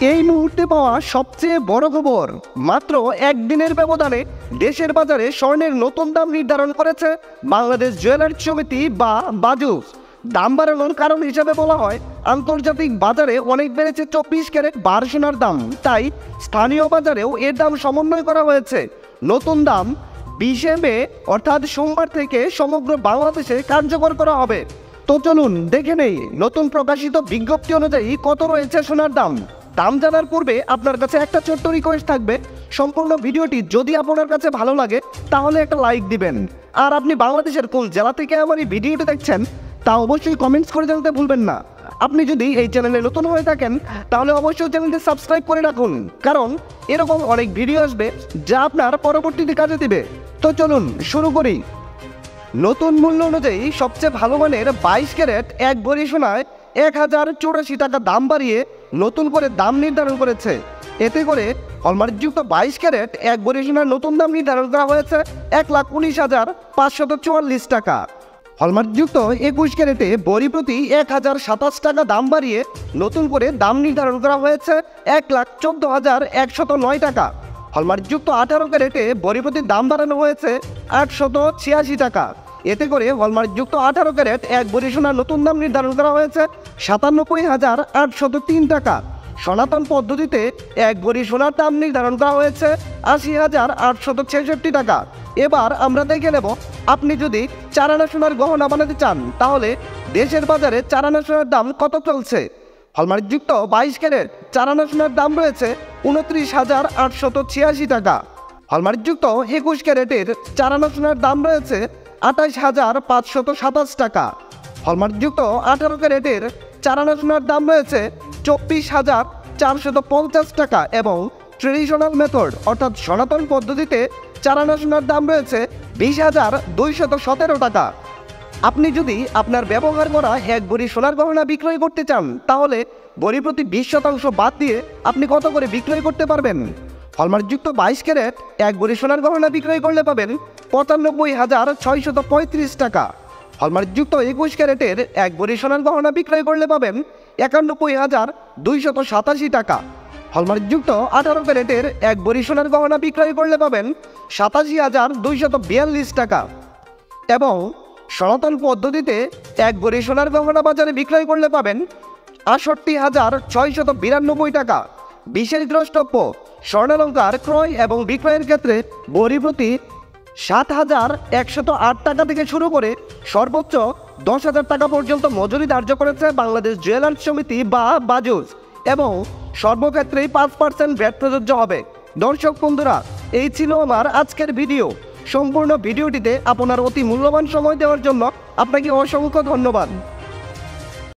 এই মুহূর্তে পাওয়া সবচেয়ে বড় খবর, মাত্র একদিনের ব্যবধানে দেশের বাজারে স্বর্ণের নতুন দাম নির্ধারণ করেছে বাংলাদেশ জুয়েলার্স সমিতি বা বাজুস। দাম বাড়ানোর কারণ হিসাবে বলা হয় আন্তর্জাতিক বাজারে অনেক বেড়েছে 24 ক্যারেট বার সোনার দাম, তাই স্থানীয় বাজারেও এর দাম সমন্বয় করা হয়েছে। নতুন দাম 20 মে অর্থাৎ সোমবার থেকে সমগ্র বাংলাদেশে কার্যকর করা হবে। তো চলুন দেখে নেই নতুন প্রকাশিত বিজ্ঞপ্তি অনুযায়ী কত রয়েছে সোনার দাম। দাম জানার পূর্বে আপনার কাছে একটা ছোট্ট রিকোয়েস্ট থাকবে, সম্পূর্ণ ভিডিওটি যদি আপনার কাছে ভালো লাগে তাহলে একটা লাইক দিবেন। আর আপনি বাংলাদেশের কোন জেলা থেকে আমার এই ভিডিওটি দেখছেন তা অবশ্যই কমেন্টস করে জানাতে ভুলবেন না। আপনি যদি এই চ্যানেলে নতুন হয়ে থাকেন তাহলে অবশ্যই চ্যানেলটি সাবস্ক্রাইব করে রাখুন, কারণ এরকম অনেক ভিডিও আসবে যা আপনার পরবর্তীতে কাজে দিবে। তো চলুন শুরু করি। নতুন মূল্য অনুযায়ী সবচেয়ে ভালো মানের 22 ক্যারেট এক ভরি সোনায় 1084 টাকা দাম বাড়িয়ে নতুন করে দাম নির্ধারণ করেছে। এতে করে হলমার্কযুক্ত 22 ক্যারেট এক ভরি সোনার নতুন দাম নির্ধারণ করা হয়েছে 1,19,544 টাকা। হলমার্কযুক্ত 21 ক্যারেটে ভরি প্রতি 1027 টাকা দাম বাড়িয়ে নতুন করে দাম নির্ধারণ করা হয়েছে 1,14,109 টাকা। হলমার্কযুক্ত 18 ক্যারেটে ভরি প্রতি দাম বাড়ানো হয়েছে 886 টাকা। এতে করে হলমার্কযুক্ত 18 ক্যারেট এক ভরি সোনার নতুন দাম নির্ধারণ করা হয়েছে 97,803 টাকা। সনাতন পদ্ধতিতে এক ভরি সোনার দাম নির্ধারণ করা হয়েছে 80,866 টাকা। এবার আমরা দেখে নেব, আপনি যদি 4 আনা সোনার গহনা বানাতে চান তাহলে দেশের বাজারে 4 আনা সোনার দাম কত চলছে। হলমার্কযুক্ত 22 ক্যারেট 4 আনা সোনার দাম রয়েছে 29,886 টাকা। হলমার্কযুক্ত 21 ক্যারেটের 4 আনা সোনার দাম রয়েছে 28,527 টাকা। হলমার্কযুক্ত 18 ক্যারেটের 4 আনা সোনার দাম রয়েছে 24,450 টাকা এবং ট্রেডিশনাল মেথড অর্থাৎ সনাতন পদ্ধতিতে 4 আনা সোনার দাম রয়েছে 20,217 টাকা। আপনি যদি আপনার ব্যবহার করা এক ভরি সোনার গহনা বিক্রয় করতে চান তাহলে ভরি প্রতি 20% বাদ দিয়ে আপনি কত করে বিক্রয় করতে পারবেন। হলমার্কযুক্ত 22 ক্যারেট এক ভরি সোনার গহনা বিক্রয় করলে পাবেন 95,635 টাকা। হলমার্কযুক্ত 21 ক্যারেটের এক ভরি সোনার গহনা বিক্রয় করলে পাবেন 91,287 টাকা। হলমার্কযুক্ত 18 ক্যারেটের এক ভরি সোনার গহনা বিক্রয় করলে পাবেন 87,242 টাকা এবং সনাতন পদ্ধতিতে এক ভরি সোনার গহনা বাজারে বিক্রয় করলে পাবেন 68,692 টাকা। বিশেষ দ্রষ্টব্য, স্বর্ণালঙ্কার ক্রয় এবং বিক্রয়ের ক্ষেত্রে ভরি প্রতি 7,108 টাকা থেকে শুরু করে সর্বোচ্চ 10,000 টাকা পর্যন্ত মজুরি ধার্য করেছে বাংলাদেশ জুয়েলার্স সমিতি বা বাজুস এবং সর্বক্ষেত্রেই 5% ভ্যাট প্রযোজ্য হবে। দর্শক বন্ধুরা, এই ছিল আমার আজকের ভিডিও। সম্পূর্ণ ভিডিওটিতে আপনার অতি মূল্যবান সময় দেওয়ার জন্য আপনাকে অসংখ্য ধন্যবাদ।